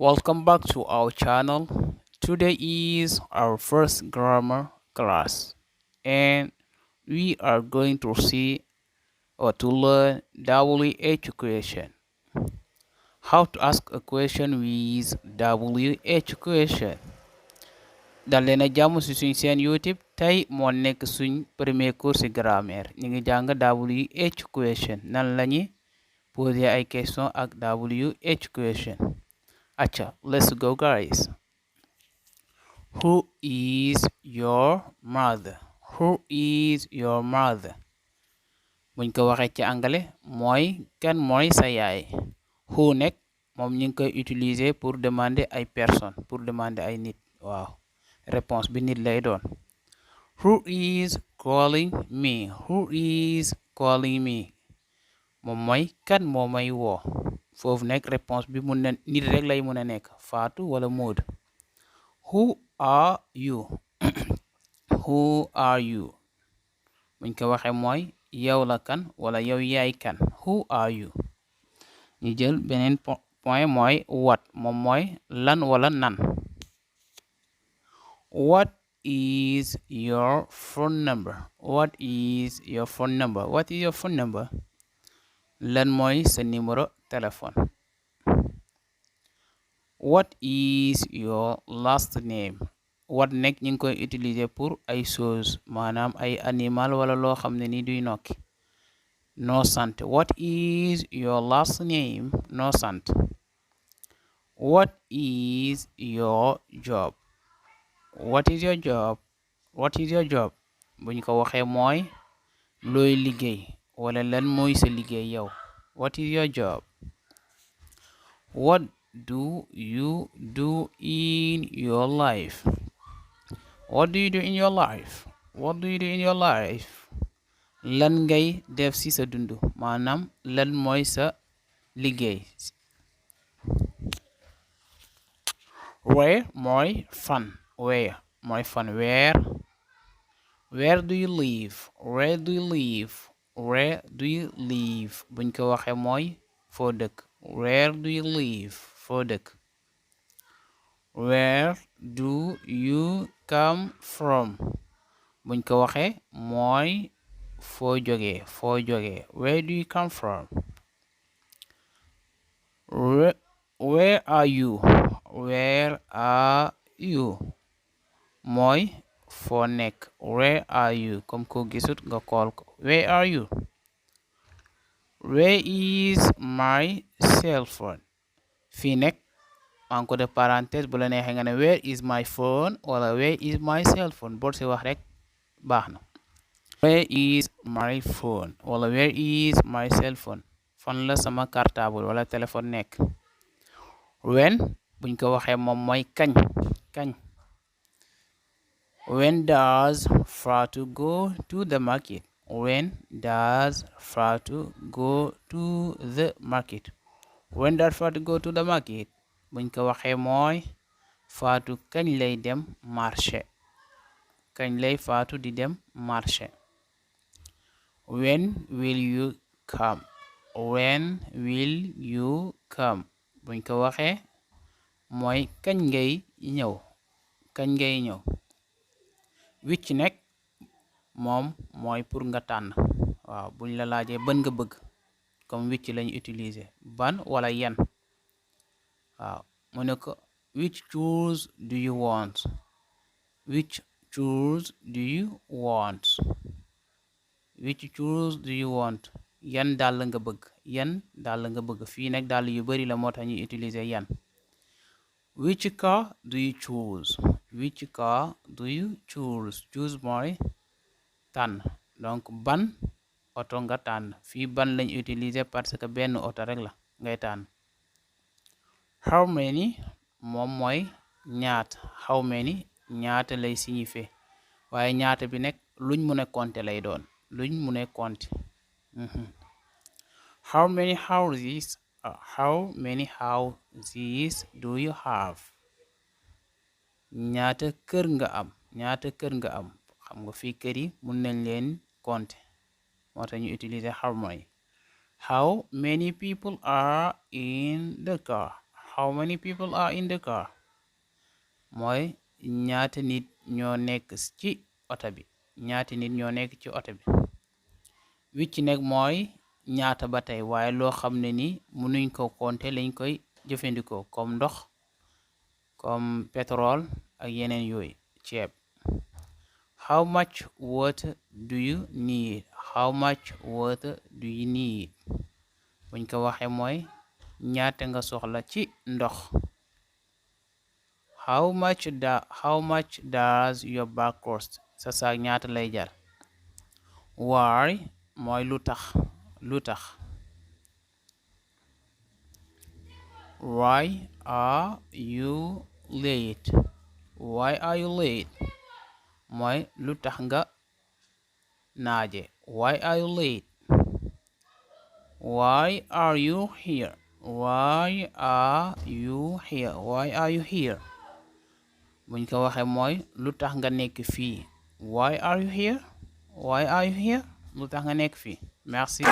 Welcome back to our channel. Today is our first grammar class, and we are going to see or to learn WH question. How to ask a question with WH question. dal leen a jàmm ci suñ seen YouTube tey moo nekk suñ premier cours ci grammaire ñu ngi jàng WH question nan lañuy poser ay question ak WH question. Acca, let's go guys. Who is your mother? Who is your mother? buñ ko waxee ci anglais mooy kan mooy sa yaay. Who nekk moom ñu ngi koy utiliser pour demander ay personne pour demander ay nit. Waaw, réponse bi nit lay doon. Who is calling me? Who is calling me? moom mooy kan moo may woo. foofu nekk réponse bi mun na nit rek lay mun a nekk Fatou wala Maud. Who are you? Who are you? buñ ko waxee mooy yow la kan wala yow yaay kan. Who are you? ñu jël beneen point mooy what moom mooy lan wala nan. What is your phone number? What is your phone number? What is your phone number? lan mooy sa numéro téléphone. What is your last name? What nekk ñu ngi koy utiliser pour ay chose maanaam ay animal wala loo xam ne ni duy nokki. No sant. What is your last name? No sant. What is your job? What is your job? What is your job? buñ ko waxee mooy looy liggéey wala lan mooy sa liggéey yow. What is your job? What do you do in your life? What do you do in your life? What do you do in your life? lan ngay def ci sa dundu maanaam lan mooy sa liggéey. Where mooy fan. Where mooy fan. Where do you live? Where do you live? Where do you live? buñ ko waxee mooy foo dëkk. Where do you live? foo dëkk. Where do you come from? buñ ko waxee mooy foo jógee. Where do you come from? Where are you? Where are you? mooy foo nekk. Where are you? comme ko gisut nga kool ko. Where are you? Where is my cell phone? fii nekk en ko de parenthèse bu la neexee nga ne where is my phone wala where is my cell phone boo si wax rek baax na. Where is my phone wala where is my cell phone fan la sama cartable wala téléphone nekk. When buñ ko waxee moom mooy kañ. When does Fatou go to the market? When does Fatou go to the market? When does Fatou go to the market? buñ ko waxee mooy Fatou kañ lay dem marché. kañ lay Fatou di dem marché. When will you come? When will you come? buñ ko waxee mooy kañ ngay ñëw. Which nekk moom mooy pour nga tànn. waaw buñ la laajee ban nga bëgg comme which lañu utiliser ban wala yan. waaw mu ne ko which shoes do you want? Which shoes do you want? Which shoes do you want? yan dàll nga bëgg. fii nag dàll yu bari la moo tax ñu utiliser yan. Which car do you choose? Which car do you choose? Choose mooy tànn. donc ban oto nga tànn. fii ban lañ utiliser parce que benn oto rek la ngay tànn. How many moom mooy ñaata. How many ñaata lay signifier waaye ñaata bi nekk luñ mun a compter lay doon. How many houses do you have? ñaata kër nga am. xam nga fii kër yi mun nañ leen compter moo tax ñu utiliser how many. How many people are in the car? how many people are in the car mooy ñaata nit ñoo nekk ci oto bi ñaata nit ñoo nekk ci oto bi which nekk mooy ñaata ba tey waaye loo xam ne ni mënuñ ko compter lañ koy jëfandikoo comme ndox comme pétrole ak yeneen yooyu ceeb how much water do you need how much water do you need buñ ko waxee mooy ñaata nga soxla ci ndox how much does your bag cost sa saak ñaata lay jar why mooy lu tax why are you late mooy lu tax nga naaje why are you late why are you here buñ ko waxee mooy lu tax nga nekk fii why are you here lu tax nga nekk fii merci